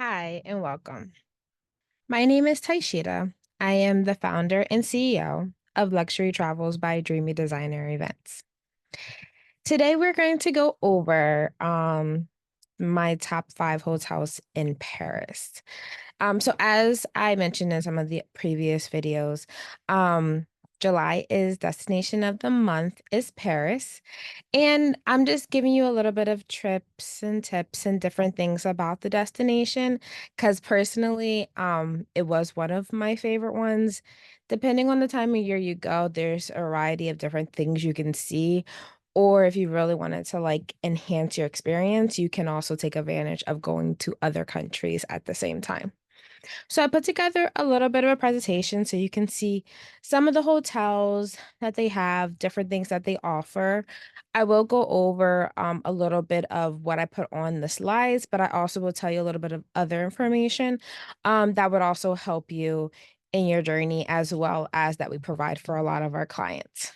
Hi, and welcome. My name is Taishita. I am the founder and CEO of Luxury Travels by Dreamy Designer Events. Today, we're going to go over my top 5 hotels in Paris. So as I mentioned in some of the previous videos, um, July is destination of the month is Paris. And I'm just giving you a little bit of trips and tips and different things about the destination because personally, it was one of my favorite ones. Depending on the time of year you go, there's a variety of different things you can see. Or if you really wanted to like enhance your experience, you can also take advantage of going to other countries at the same time. So I put together a little bit of a presentation so you can see some of the hotels that they have, different things that they offer. I will go over a little bit of what I put on the slides, but I also will tell you a little bit of other information that would also help you in your journey as well as that we provide for a lot of our clients.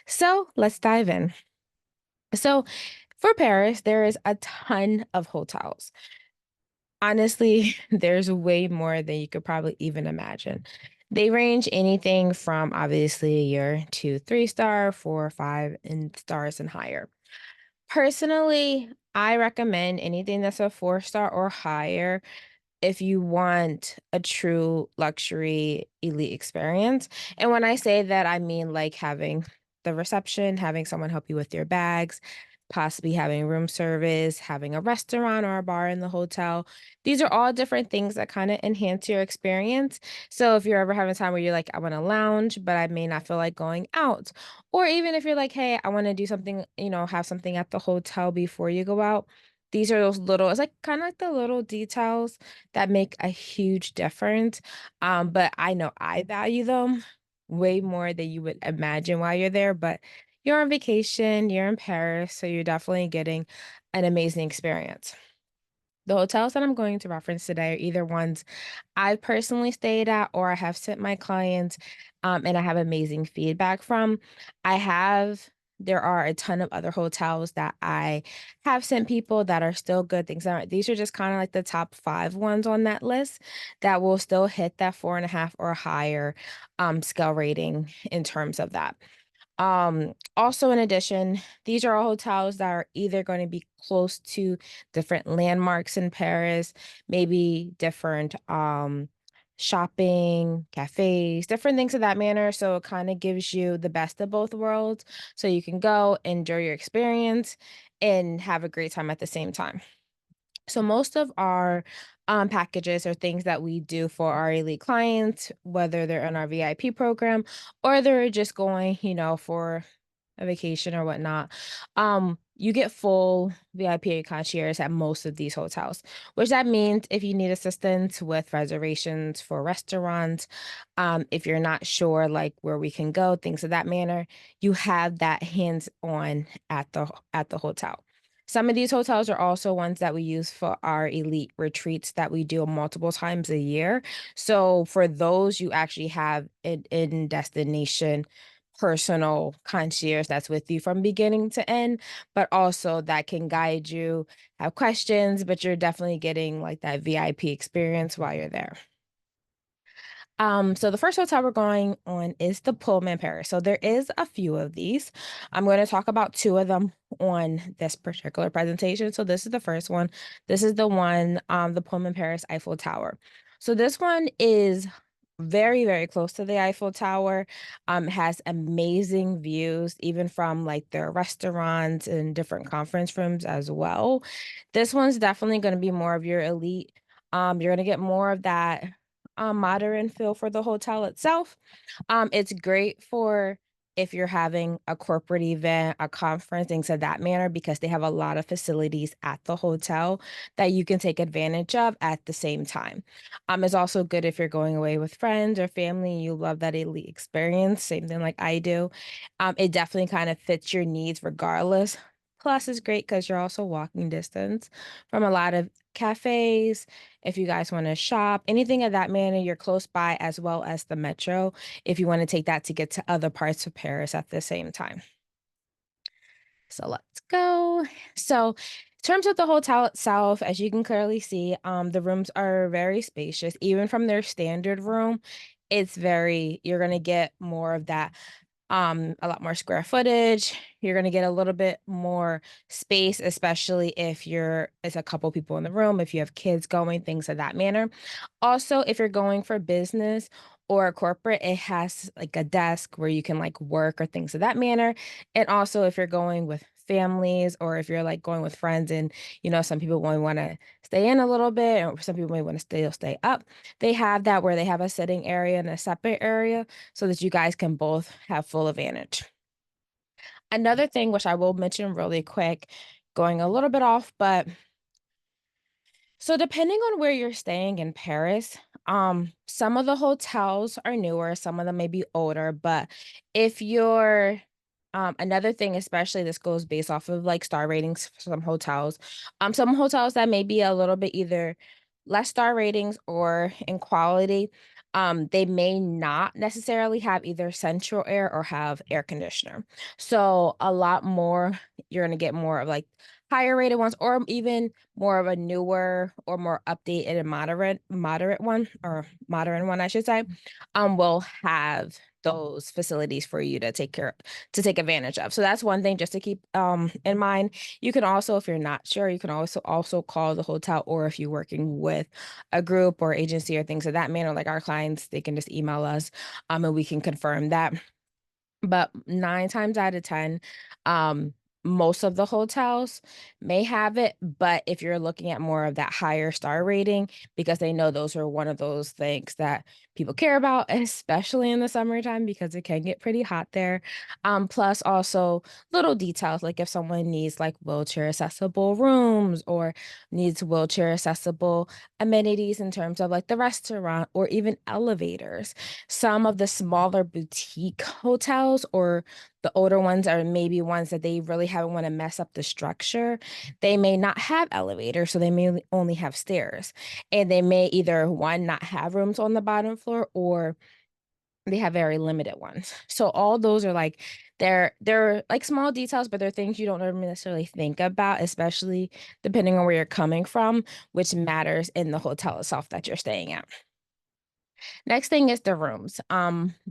So let's dive in. So for Paris, there is a ton of hotels. Honestly, there's way more than you could probably even imagine. They range anything from obviously your 2, 3 star, 4, 5, and stars and higher. Personally, I recommend anything that's a 4 star or higher if you want a true luxury elite experience. And when I say that, I mean like having the reception, having someone help you with your bags, possibly having room service, having a restaurant or a bar in the hotel. These are all different things that kind of enhance your experience. So if you're ever having a time where you're like, I want to lounge, but I may not feel like going out, or even if you're like, hey, I want to do something, have something at the hotel before you go out. These are those little, it's like kind of like the little details that make a huge difference. But I know I value them way more than you would imagine while you're there. But you're on vacation, you're in Paris, so you're definitely getting an amazing experience. The hotels that I'm going to reference today are either ones I've personally stayed at or I have sent my clients and I have amazing feedback from. I have there are a ton of other hotels that I have sent people that are still good things. These are just kind of like the top 5 ones on that list that will still hit that 4.5 or higher scale rating in terms of that. Also in addition, these are all hotels that are either going to be close to different landmarks in Paris, maybe different shopping, cafes, different things of that manner. So it kind of gives you the best of both worlds. So you can go enjoy your experience and have a great time at the same time. So most of our packages are things that we do for our elite clients, whether they're in our VIP program or they're just going, for a vacation or whatnot. You get full VIP concierge at most of these hotels, which that means if you need assistance with reservations for restaurants, if you're not sure like where we can go, things of that manner, you have that hands on at the hotel. Some of these hotels are also ones that we use for our elite retreats that we do multiple times a year. So for those, you actually have an in destination personal concierge that's with you from beginning to end, but also that can guide you, have questions, but you're definitely getting like that VIP experience while you're there. So the first hotel we're going on is the Pullman Paris. So there is a few of these. I'm going to talk about 2 of them on this particular presentation. So this is the first one. This is the one, the Pullman Paris Eiffel Tower. So this one is very, very close to the Eiffel Tower. Has amazing views, even from like their restaurants and different conference rooms as well. This one's definitely going to be more of your elite. You're going to get more of that modern feel for the hotel itself. It's great for if you're having a corporate event, a conference, things of that manner, because they have a lot of facilities at the hotel that you can take advantage of at the same time. It's also good if you're going away with friends or family, you love that elite experience, same thing like I do. It definitely kind of fits your needs regardless. Plus, it's great because you're also walking distance from a lot of cafes. If you guys want to shop, anything of that manner, you're close by as well as the metro if you want to take that to get to other parts of Paris at the same time. So let's go. So In terms of the hotel itself, as you can clearly see, the rooms are very spacious. Even from their standard room, you're gonna get more of that a lot more square footage. You're gonna get a little bit more space, especially if it's a couple people in the room, if you have kids going, things of that manner. Also, if you're going for business or corporate, it has like a desk where you can like work or things of that manner. And also if you're going with families or if you're like going with friends and some people might want to stay in a little bit or some people may want to stay up, they have that where they have a sitting area and a separate area so that you guys can both have full advantage. Another thing which I will mention really quick, going a little bit off, but so depending on where you're staying in Paris, some of the hotels are newer, some of them may be older, but if you're another thing, especially this goes based off of like star ratings for some hotels that may be a little bit either less star ratings or in quality, they may not necessarily have either central air or have air conditioner. So a lot more, you're gonna get more of like higher rated ones or even more of a newer or more updated and moderate one or modern one, I should say, will have those facilities for you to take advantage of. So that's one thing just to keep in mind. You can also, if you're not sure, you can also call the hotel, or if you're working with a group or agency or things of that manner, like our clients, they can just email us and we can confirm that. But 9 times out of 10, most of the hotels may have it, but if you're looking at more of that higher star rating, because they know those are one of those things that people care about, especially in the summertime because it can get pretty hot there. Plus also little details, like if someone needs like wheelchair accessible rooms or needs wheelchair accessible amenities in terms of like the restaurant or even elevators. Some of the smaller boutique hotels or the older ones are maybe ones that they really haven't want to mess up the structure. They may not have elevators, so they may only have stairs. And they may either one not have rooms on the bottom floor or they have very limited ones. So all those are like they're like small details, but they're things you don't necessarily think about, especially depending on where you're coming from, which matters in the hotel itself that you're staying at. Next thing is the rooms.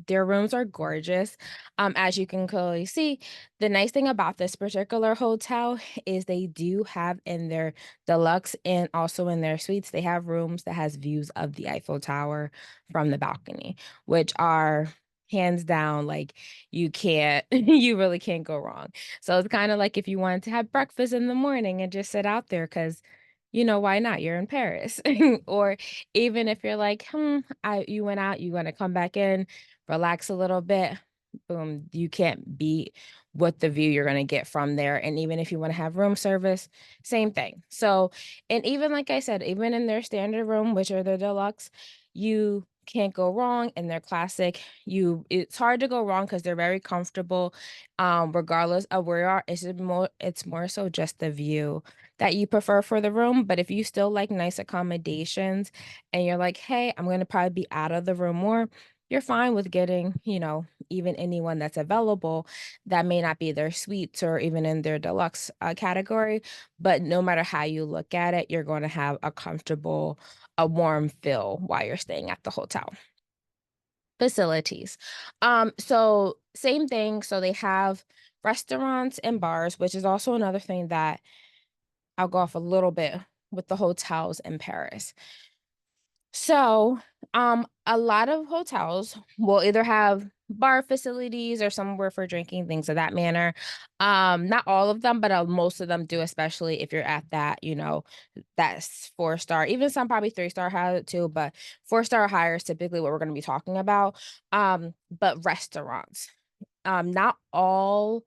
Their rooms are gorgeous. As you can clearly see, the nice thing about this particular hotel is they do have in their deluxe and also in their suites, they have rooms that has views of the Eiffel Tower from the balcony, which are hands down like you really can't go wrong. So it's kind of like if you wanted to have breakfast in the morning and just sit out there because why not? You're in Paris. Or even if you're like, you went out, you want to come back in, relax a little bit, boom, you can't beat what the view you're going to get from there. And even if you want to have room service, same thing. So, and even like I said, even in their standard room, which are the deluxe, you can't go wrong in their classic. It's hard to go wrong because they're very comfortable. Regardless of where you are, it's more so just the view that you prefer for the room. But if you still like nice accommodations and you're like, hey, I'm going to probably be out of the room more, you're fine with getting, even anyone that's available that may not be their suites or even in their deluxe category. But no matter how you look at it, you're going to have a warm feel while you're staying at the hotel. Facilities. So same thing. So they have restaurants and bars, which is also another thing that I'll go off a little bit with the hotels in Paris. So, a lot of hotels will either have bar facilities or somewhere for drinking, things of that manner. Not all of them, but most of them do, especially if you're at that's 4 star. Even some probably 3 star have it too, but 4 star or higher is typically what we're going to be talking about. But restaurants. Not all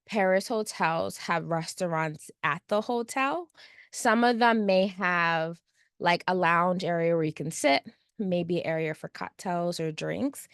Paris hotels have restaurants at the hotel. Some of them may have like a lounge area where you can sit, maybe an area for cocktails or drinks.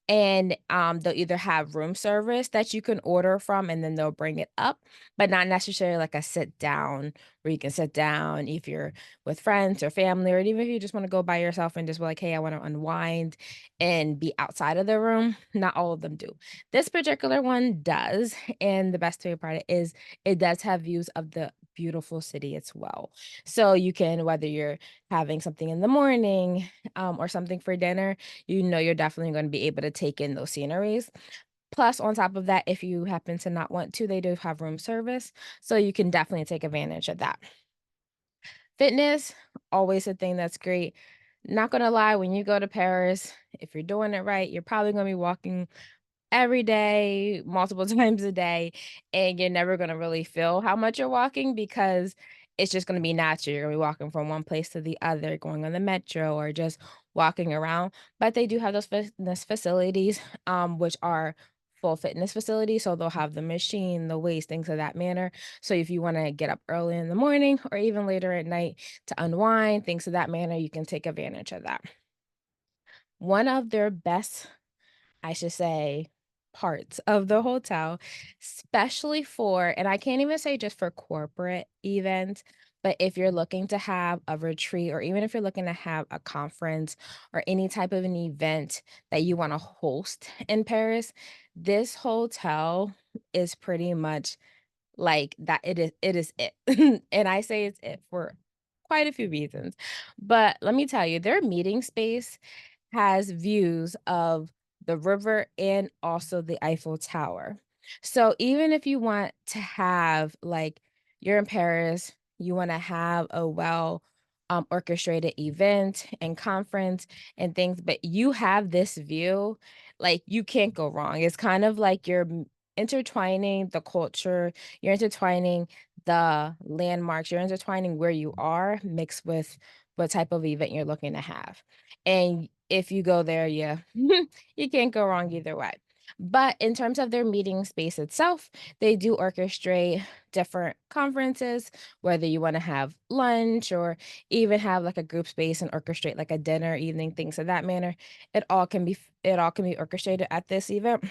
and they'll either have room service that you can order from and then they'll bring it up, but not necessarily like a sit down where you can sit down if you're with friends or family, or even if you just want to go by yourself and just be like, hey, I want to unwind and be outside of the room. Not all of them do. This particular one does, and the best way about it is it does have views of the beautiful city as well. So you can, whether you're having something in the morning or something for dinner, you're definitely gonna be able to take in those sceneries. Plus, on top of that, if you happen to not want to, they do have room service, so you can definitely take advantage of that. Fitness, always a thing that's great. Not gonna lie, when you go to Paris, if you're doing it right, you're probably gonna be walking every day, multiple times a day, and you're never gonna really feel how much you're walking because it's just gonna be natural. You're gonna be walking from one place to the other, going on the metro or just walking around. But they do have those fitness facilities, which are full fitness facilities. So they'll have the machine, the weights, things of that manner. So if you want to get up early in the morning or even later at night to unwind, things of that manner, you can take advantage of that. One of their best, I should say, parts of the hotel, especially for, and I can't even say just for corporate events, but if you're looking to have a retreat or even if you're looking to have a conference or any type of an event that you want to host in Paris, this hotel is pretty much like that. It is it. And I say it's it for quite a few reasons. But let me tell you, their meeting space has views of the river and also the Eiffel Tower. So even if you want to have like you're in Paris, you want to have a well orchestrated event and conference and things, but you have this view, like you can't go wrong. It's kind of like you're intertwining the culture, you're intertwining the landmarks, you're intertwining where you are mixed with what type of event you're looking to have. And if you go there, yeah, you can't go wrong either way. But in terms of their meeting space itself, they do orchestrate different conferences, whether you want to have lunch or even have like a group space and orchestrate like a dinner, evening, things of that manner. It all can be orchestrated at this event.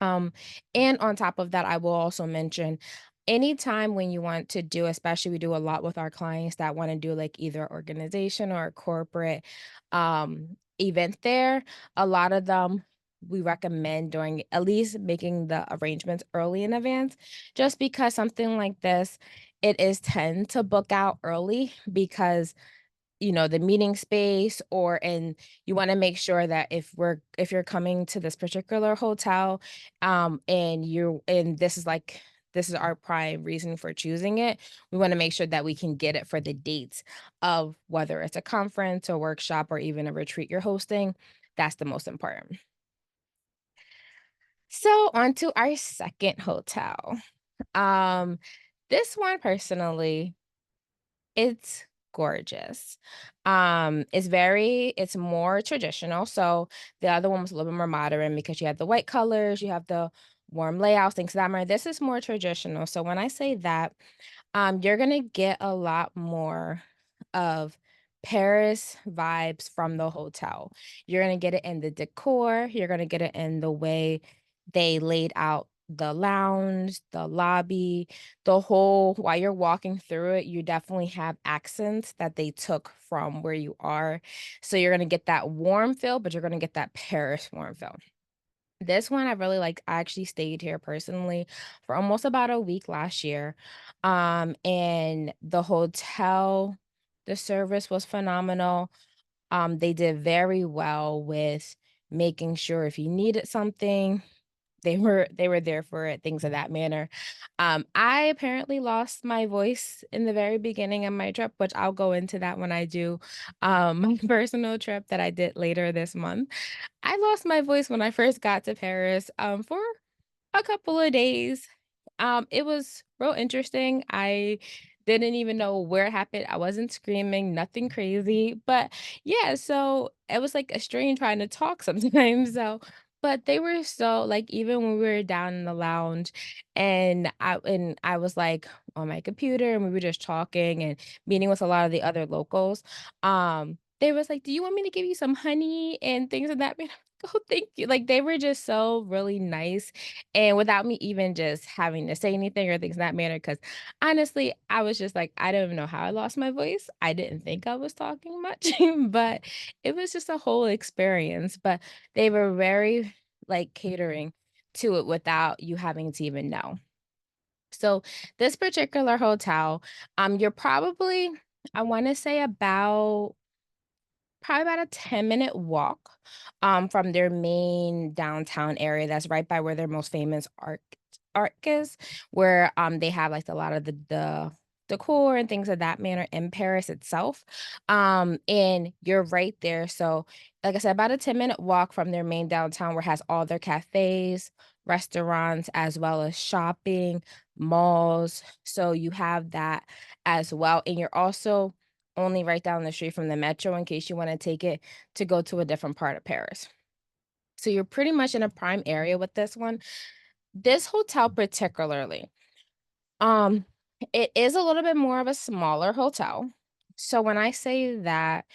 Um, and on top of that, I will also mention anytime when you want to do, especially we do a lot with our clients that want to do like either organization or a corporate event there, a lot of them we recommend doing at least making the arrangements early in advance, just because something like this, it is tend to book out early because the meeting space and you wanna make sure that if you're coming to this particular hotel, and this is our prime reason for choosing it, we wanna make sure that we can get it for the dates of whether it's a conference, a workshop, or even a retreat you're hosting. That's the most important. So, on to our second hotel. Um, this one personally, it's gorgeous. It's more traditional, so the other one was a little bit more modern because you have the white colors, you have the warm layouts, things of that matter. This is more traditional, so when I say that, you're gonna get a lot more of Paris vibes from the hotel. You're gonna get it in the decor, you're gonna get it in the way they laid out the lounge, the lobby, the whole while you're walking through it, you definitely have accents that they took from where you are. So you're gonna get that warm feel, but you're gonna get that Paris warm feel. This one I really liked. I actually stayed here personally for almost about a week last year. And the hotel, the service was phenomenal. They did very well with making sure if you needed something, they were there for it, things of that manner. I apparently lost my voice in the very beginning of my trip, which I'll go into that when I do my personal trip that I did later this month. I lost my voice when I first got to Paris, for a couple of days. It was real interesting. I didn't even know where it happened. I wasn't screaming, nothing crazy. But yeah, so it was like a strain trying to talk sometimes. But they were so like even when we were down in the lounge and I was like on my computer and we were just talking and meeting with a lot of the other locals. They was like, "Do you want me to give you some honey and things of that?" "Oh, thank you." Like, they were just so really nice, and without me even just having to say anything or things of that manner. Because honestly, I was just like, I don't even know how I lost my voice. I didn't think I was talking much, but it was just a whole experience, but they were very, like, catering to it without you having to even know. So, this particular hotel, you're probably, I wanna say about probably about a 10-minute walk, from their main downtown area that's right by where their most famous arc is, where, they have, like, a lot of the decor and things of that manner in Paris itself, and you're right there, so, like I said, about a 10-minute walk from their main downtown where it has all their cafes, restaurants, as well as shopping, malls, so you have that as well, and you're also only right down the street from the metro in case you wanna take it to go to a different part of Paris. So you're pretty much in a prime area with this one. This hotel particularly, um, it is a little bit more of a smaller hotel. So when I say that,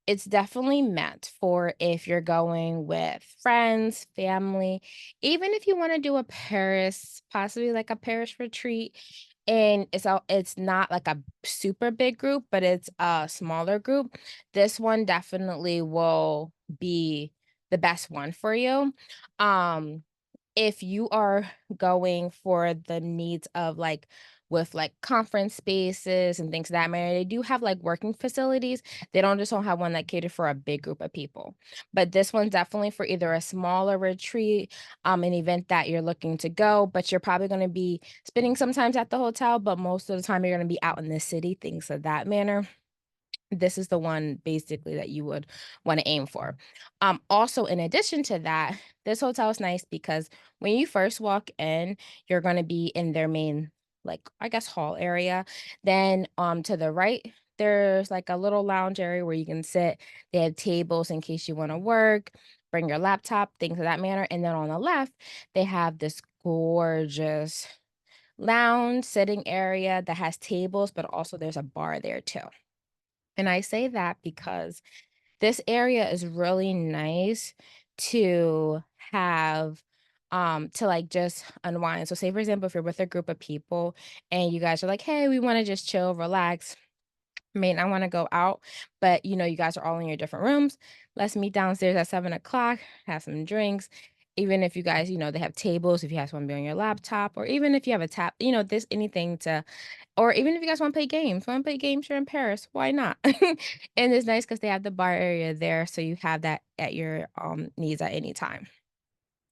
it's definitely meant for if you're going with friends, family, even if you wanna do a Paris possibly like a Paris retreat, and it's not like a super big group, but it's a smaller group. This one definitely will be the best one for you. Um if you are going for the needs of, like with, like, conference spaces and things of that matter, they do have, like, working facilities. They don't have one that cater for a big group of people. But this one's definitely for either a smaller retreat, an event that you're looking to go, but you're probably gonna be spending some times at the hotel, but most of the time you're gonna be out in the city, things of that manner. This is the one basically that you would wanna aim for. Also, in addition to that, this hotel is nice because when you first walk in, you're gonna be in their main, like, I guess, hall area. Then, to the right, there's, like, a little lounge area where you can sit. They have tables in case you wanna work, bring your laptop, things of that manner, and then on the left, they have this gorgeous lounge sitting area that has tables, but also there's a bar there too. And I say that because this area is really nice to have, to, like, just unwind. So say, for example, if you're with a group of people and you guys are like, "Hey, we wanna just chill, relax, may not wanna go out," but, you guys are all in your different rooms. Let's meet downstairs at 7 o'clock, have some drinks. Even if you guys, they have tables, if you guys wanna be on your laptop, or even if you have a tap, this anything to, or even if you guys wanna play games, you're in Paris, why not? And it's nice because they have the bar area there, so you have that at your, needs at any time.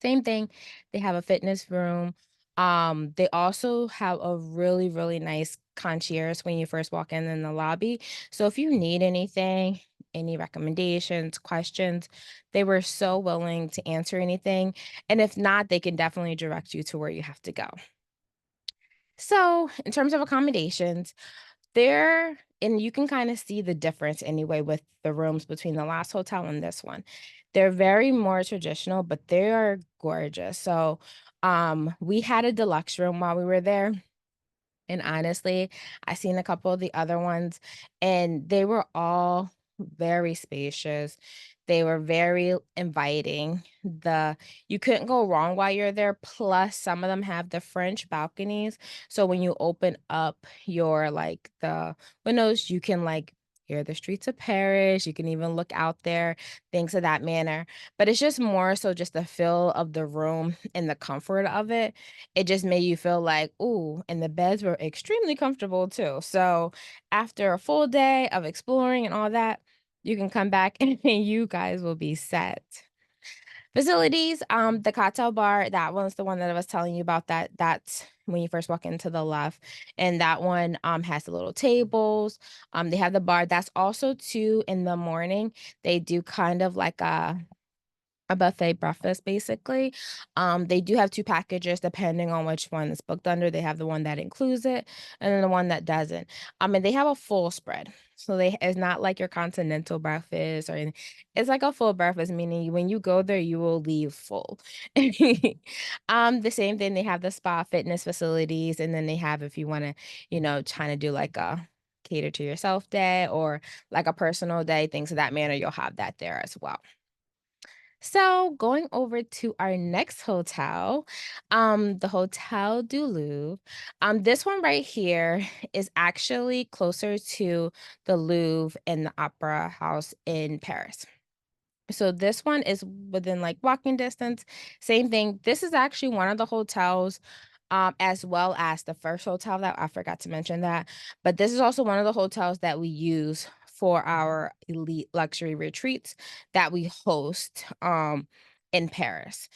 Same thing, they have a fitness room. They also have a really, really nice concierge when you first walk in the lobby. So if you need anything, any recommendations, questions, they were so willing to answer anything, and if not, they can definitely direct you to where you have to go. So, in terms of accommodations, there and you can kinda see the difference anyway with the rooms between the last hotel and this one. They're very more traditional, but they are gorgeous. So, we had a deluxe room while we were there, and honestly, I seen a couple of the other ones, and they were all very spacious. They were very inviting. You couldn't go wrong while you're there. Plus, some of them have the French balconies. So when you open up your like the windows, you can like hear the streets of Paris. You can even look out there, things of that manner. But it's just more so just the feel of the room and the comfort of it. It just made you feel like, "Ooh," and the beds were extremely comfortable too. So, after a full day of exploring and all that, you can come back and you guys will be set. Facilities, the cocktail bar, that one's the one that I was telling you about that's when you first walk into the left, and that one, has the little tables, they have the bar. That's also too in the morning, they do kind of like a buffet breakfast, basically. They do have 2 packages depending on which one is booked under. They have the one that includes it and then the one that doesn't. And they have a full spread. So it's not like your continental breakfast or it's like a full breakfast, meaning when you go there, you will leave full. The same thing, they have the spa fitness facilities, and then they have if you wanna, trying to do like a cater to yourself day or like a personal day, things of that manner, you'll have that there as well. So, going over to our next hotel, the Hotel du Louvre. This one right here is actually closer to the Louvre and the Opera House in Paris. So this one is within like walking distance. Same thing. This is actually one of the hotels, as well as the first hotel that I forgot to mention that. But this is also one of the hotels that we use for our elite luxury retreats that we host in Paris.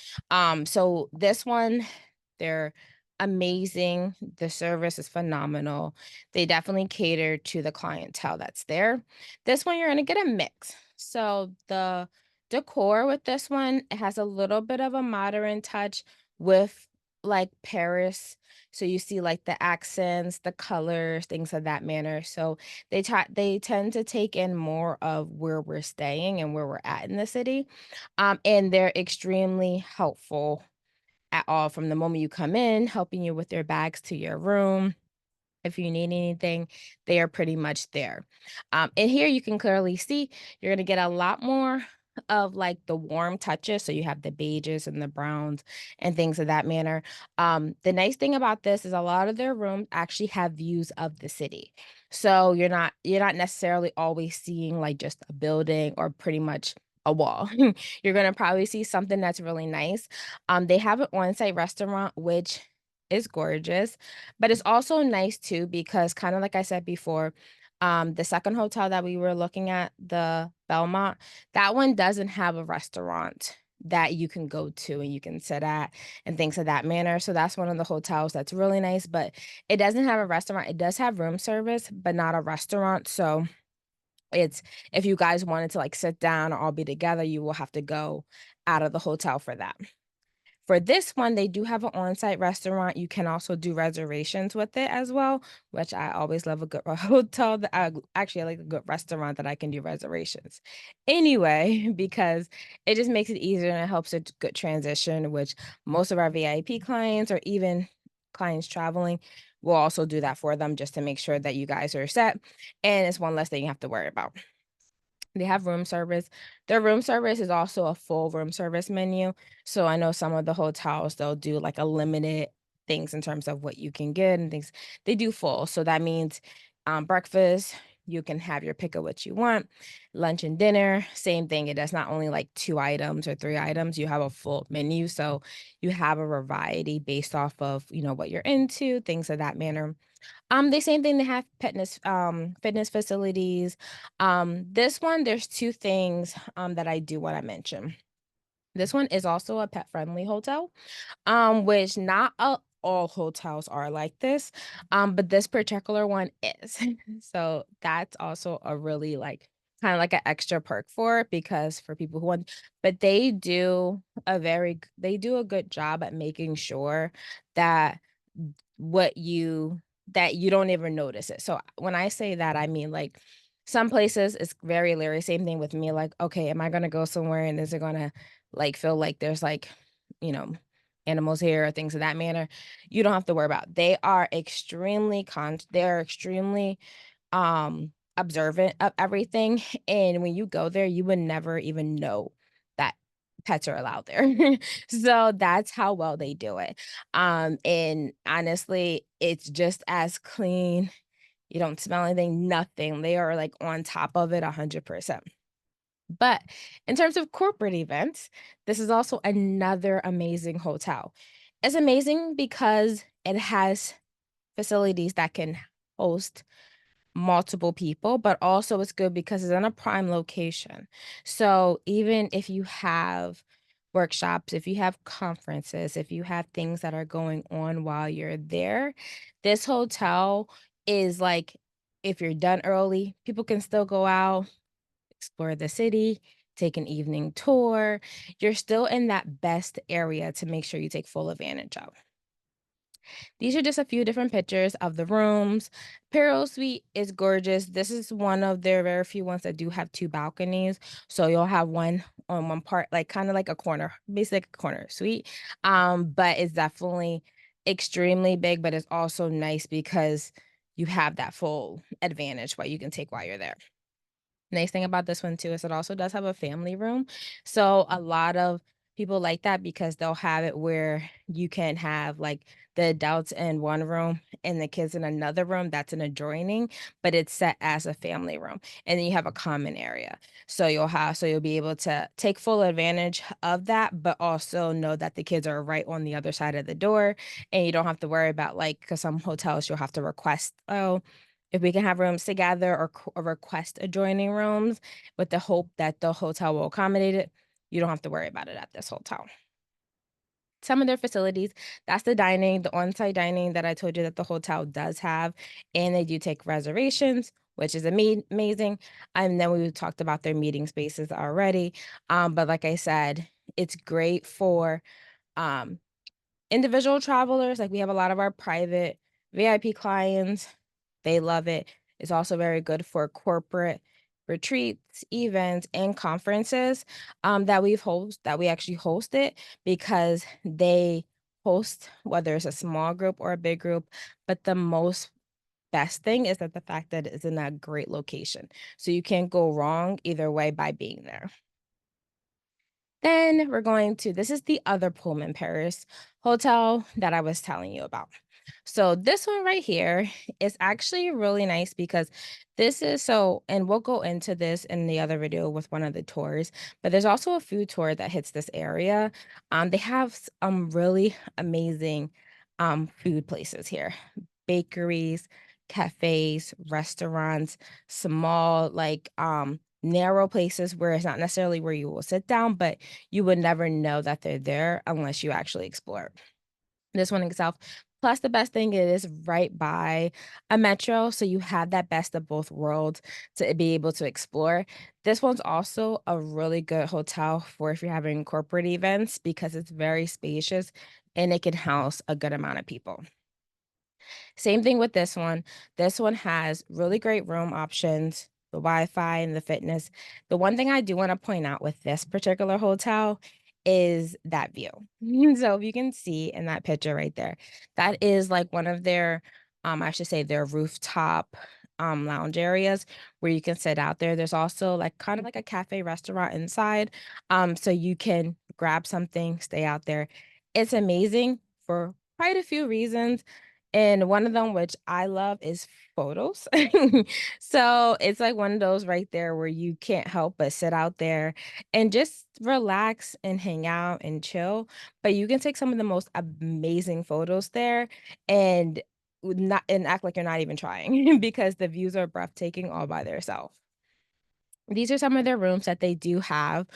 So this one, they're amazing. The service is phenomenal. They definitely cater to the clientele that's there. This one, you're gonna get a mix. So the decor with this one, it has a little bit of a modern touch with like Paris. So you see like the accents, the colors, things of that manner. So they tend to take in more of where we're staying and where we're at in the city. And they're extremely helpful at all from the moment you come in, helping you with your bags to your room. If you need anything, they are pretty much there. And here you can clearly see you're going to get a lot more of like the warm touches. So you have the beiges and the browns and things of that manner. The nice thing about this is a lot of their rooms actually have views of the city. So you're not necessarily always seeing like just a building or pretty much a wall. You're gonna probably see something that's really nice. They have an on-site restaurant, which is gorgeous. But it's also nice too because kinda like I said before, the second hotel that we were looking at, the Belmont, that one doesn't have a restaurant that you can go to and you can sit at and things of that manner. So that's one of the hotels that's really nice, but it doesn't have a restaurant. It does have room service, but not a restaurant. So it's if you guys wanted to like sit down or all be together, you will have to go out of the hotel for that. For this one, they do have an on-site restaurant. You can also do reservations with it as well, which I always love a good hotel that I like a good restaurant that I can do reservations. Anyway, because it just makes it easier and it helps a good transition, which most of our VIP clients or even clients traveling will also do that for them just to make sure that you guys are set. And it's one less thing you have to worry about. They have room service. Their room service is also a full room service menu. So I know some of the hotels, they'll do like a limited things in terms of what you can get and things. They do full. So that means breakfast, you can have your pick of what you want. Lunch and dinner, same thing. It does not only like 2 items or 3 items, you have a full menu. So you have a variety based off of, what you're into, things of that manner. The same thing, they have fitness facilities. This one, there's 2 things, that I do wanna mention. This one is also a pet-friendly hotel, which not all hotels are like this, but this particular one is. So that's also a really, like, kinda like an extra perk for it because for people who want but they do a good job at making sure that what you that you don't even notice it. So when I say that, I mean like some places it's very leery. Same thing with me. Like, okay, am I gonna go somewhere and is it gonna like feel like there's like, you know, animals here or things of that manner? You don't have to worry about. They're extremely observant of everything. And when you go there, you would never even know that pets are allowed there. So that's how well they do it. And honestly, it's just as clean. You don't smell anything, nothing. They are like on top of it 100%. But in terms of corporate events, this is also another amazing hotel. It's amazing because it has facilities that can host multiple people, but also it's good because it's in a prime location. So even if you have workshops, if you have conferences, if you have things that are going on while you're there, this hotel is like if you're done early, people can still go out, explore the city, take an evening tour. You're still in that best area to make sure you take full advantage of. These are just a few different pictures of the rooms. Imperial Suite is gorgeous. This is one of their very few ones that do have 2 balconies. So you'll have one on one part, like kind of like a corner, basically like a corner suite. But it's definitely extremely big, but it's also nice because you have that full advantage what you can take while you're there. Nice thing about this one too is it also does have a family room. So a lot of people like that because they'll have it where you can have like the adults in one room and the kids in another room that's an adjoining, but it's set as a family room. And then you have a common area. So you'll be able to take full advantage of that, but also know that the kids are right on the other side of the door and you don't have to worry about like because some hotels you'll have to request, oh, if we can have rooms together or request adjoining rooms with the hope that the hotel will accommodate it, you don't have to worry about it at this hotel. Some of their facilities, that's the dining, the on-site dining that I told you that the hotel does have, and they do take reservations, which is amazing. And then we talked about their meeting spaces already. But like I said, it's great for um individual travelers, like, we have a lot of our private VIP clients, they love it. It's also very good for corporate retreats, events, and conferences, that we actually host it because they host whether it's a small group or a big group, but the most best thing is that the fact that it's in a great location, so you can't go wrong either way by being there. Then we're going to this is the other Pullman Paris hotel that I was telling you about. So this one right here is actually really nice because this is so and we'll go into this in the other video with one of the tours, but there's also a food tour that hits this area. They have really amazing food places here. Bakeries, cafes, restaurants, small like narrow places where it's not necessarily where you will sit down, but you would never know that they're there unless you actually explore. This one itself. Plus, the best thing it is right by a metro, so you have that best of both worlds to be able to explore. This one's also a really good hotel for if you're having corporate events because it's very spacious and it can house a good amount of people. Same thing with this one. This one has really great room options, the Wi-Fi and the fitness. The one thing I do want to point out with this particular hotel is that view. So if you can see in that picture right there, that is like one of their I should say their rooftop lounge areas where you can sit out there. There's also like kind of like a cafe restaurant inside. So you can grab something, stay out there. It's amazing for quite a few reasons. And one of them, which I love, is photos. So it's like one of those right there where you can't help but sit out there and just relax and hang out and chill. But you can take some of the most amazing photos there and would not and act like you're not even trying because the views are breathtaking all by themselves. These are some of their rooms that they do have.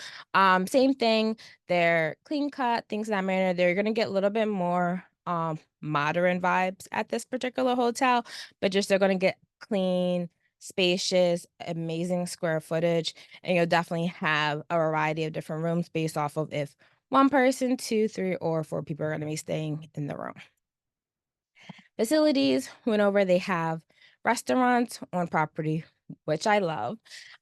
Same thing, they're clean cut, things of that manner. They're gonna get a little bit more modern vibes at this particular hotel, but just they're gonna get clean, spacious, amazing square footage, and you'll definitely have a variety of different rooms based off of if one person, two, three, or four people are gonna be staying in the room. Facilities, went over, they have restaurants on property, which I love.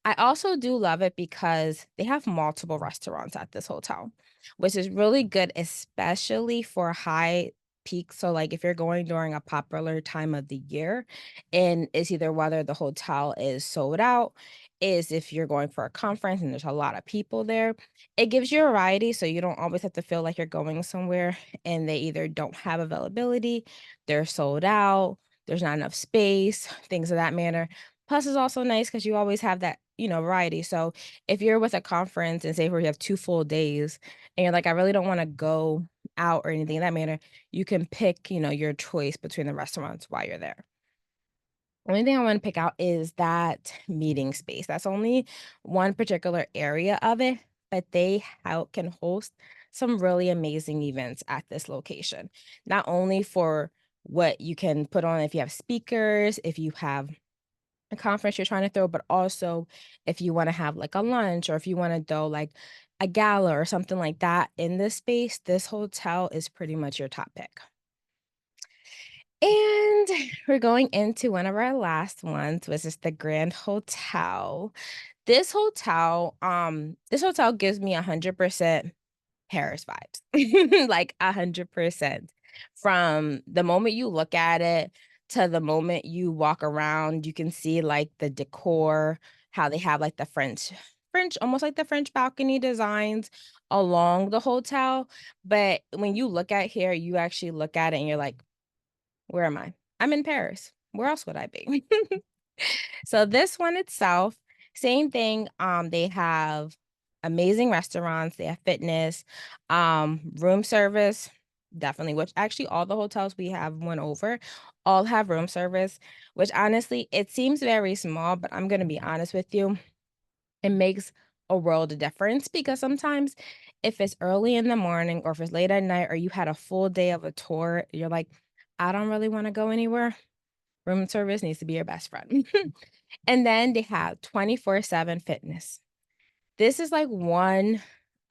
I also do love it because they have multiple restaurants at this hotel, which is really good, especially for high peak. So, like if you're going during a popular time of the year, and it's either whether the hotel is sold out, is if you're going for a conference and there's a lot of people there, it gives you a variety. So you don't always have to feel like you're going somewhere and they either don't have availability, they're sold out, there's not enough space, things of that manner. Plus, it's also nice because you always have that, variety. So if you're with a conference and say where you have 2 full days and you're like, "I really don't wanna go out or anything of that manner," you can pick, your choice between the restaurants while you're there. Only thing I wanna pick out is that meeting space. That's only one particular area of it, but they can host some really amazing events at this location. Not only for what you can put on if you have speakers, if you have a conference you're trying to throw, but also if you wanna have, like, a lunch or if you wanna throw, like, a gala or something like that in this space, this hotel is pretty much your top pick. And we're going into one of our last ones, which is the Grand Hotel. This hotel gives me 100% Paris vibes, like 100%. From the moment you look at it to the moment you walk around, you can see like the decor. how they have like the French, almost like the French balcony designs along the hotel. But when you look at here, you actually look at it and you're like, where am I? I'm in Paris. Where else would I be? So this one itself, same thing. They have amazing restaurants, they have fitness, room service, definitely, which actually all the hotels we have went over all have room service, which honestly, it seems very small, but I'm gonna be honest with you, it makes a world of difference because sometimes if it's early in the morning or if it's late at night or you had a full day of a tour, you're like, I don't really want to go anywhere. Room service needs to be your best friend. And then they have 24/7 fitness. This is like one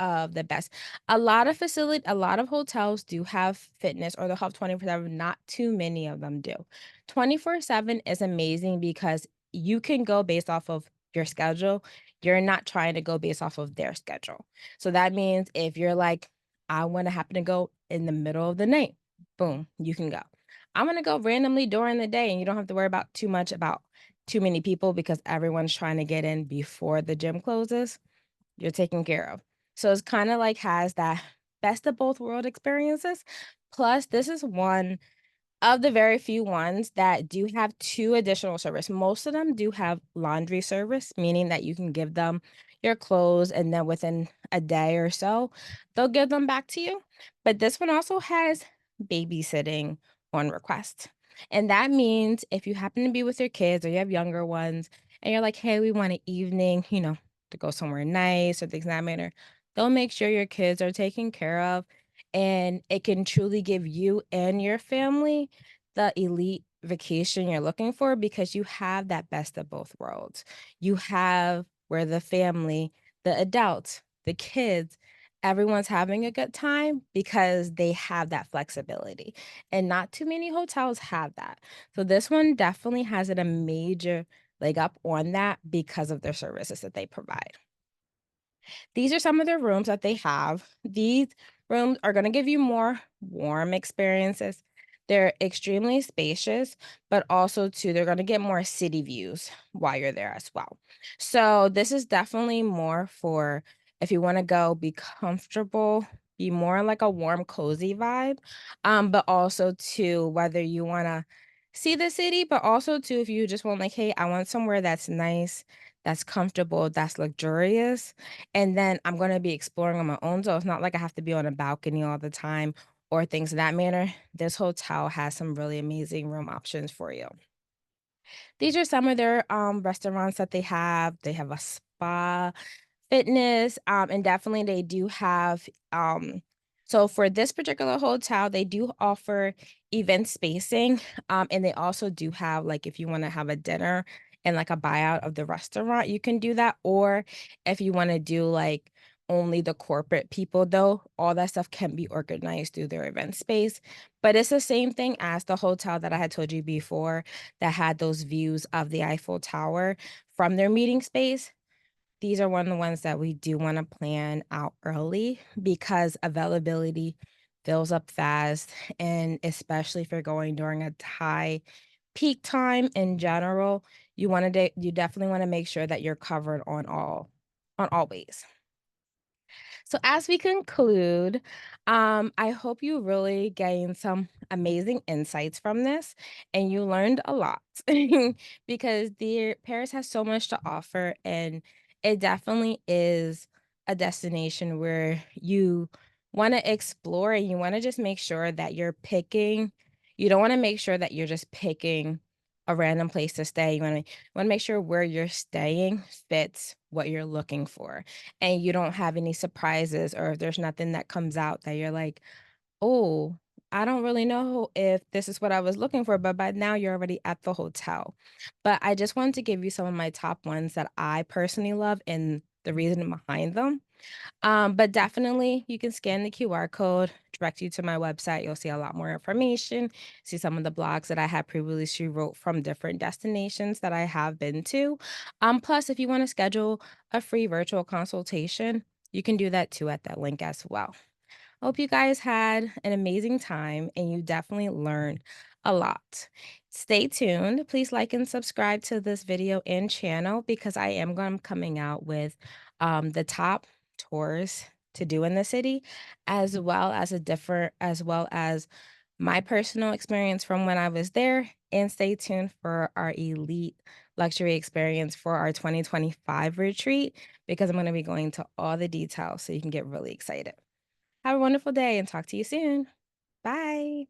of the best. A lot of hotels do have fitness or they'll have 24/7, not too many of them do. 24/7 is amazing because you can go based off of your schedule. You're not trying to go based off of their schedule. So that means if you're like, I want to happen to go in the middle of the night, boom, you can go. I'm gonna go randomly during the day and you don't have to worry about too many people because everyone's trying to get in before the gym closes, you're taken care of. So it's kinda like has that best of both world experiences. Plus, this is one of the very few ones that do have 2 additional service. Most of them do have laundry service, meaning that you can give them your clothes and then within a day or so, they'll give them back to you. But this one also has babysitting on request. And that means if you happen to be with your kids or you have younger ones and you're like, "Hey, we want an evening, to go somewhere nice or things of that manner," they'll make sure your kids are taken care of and it can truly give you and your family the elite vacation you're looking for because you have that best of both worlds. You have where the family, the adults, the kids, everyone's having a good time because they have that flexibility. And not too many hotels have that. So this one definitely has a major leg up on that because of their services that they provide. These are some of the rooms that they have. These rooms are gonna give you more warm experiences. They're extremely spacious, but also too, they're gonna get more city views while you're there as well. So this is definitely more for if you wanna go be comfortable, be more like a warm, cozy vibe, but also too, whether you wanna see the city, but also too, if you just want like, "Hey, I want somewhere that's nice, that's comfortable, that's luxurious," and then I'm gonna be exploring on my own, so it's not like I have to be on a balcony all the time or things of that manner. This hotel has some really amazing room options for you. These are some of their, restaurants that they have. They have a spa, fitness, and definitely they do have, so for this particular hotel, they do offer event spacing, and they also do have, like, if you wanna have a dinner and, like, a buyout of the restaurant, you can do that, or if you wanna do, like, only the corporate people, though, all that stuff can be organized through their event space, but it's the same thing as the hotel that I had told you before that had those views of the Eiffel Tower from their meeting space. These are one of the ones that we do wanna plan out early because availability fills up fast, and especially if you're going during a high peak time in general, you definitely wanna make sure that you're covered on all ways. So as we conclude, I hope you really gained some amazing insights from this and you learned a lot because Paris has so much to offer and it definitely is a destination where you want to explore and you want to just make sure that you don't want to make sure that you're just picking a random place to stay. You want to make sure where you're staying fits what you're looking for and you don't have any surprises or if there's nothing that comes out that you're like, "Oh, I don't really know if this is what I was looking for," but by now you're already at the hotel. But I just wanted to give you some of my top ones that I personally love and the reason behind them. But definitely you can scan the QR code, direct you to my website. You'll see a lot more information, see some of the blogs that I had previously wrote from different destinations that I have been to. Plus, if you want to schedule a free virtual consultation, you can do that too at that link as well. Hope you guys had an amazing time and you definitely learned a lot. Stay tuned. Please like and subscribe to this video and channel because I am going coming out with the top tours to do in the city, as well as my personal experience from when I was there. And stay tuned for our elite luxury experience for our 2025 retreat because I'm going to be going to all the details so you can get really excited. Have a wonderful day and talk to you soon. Bye.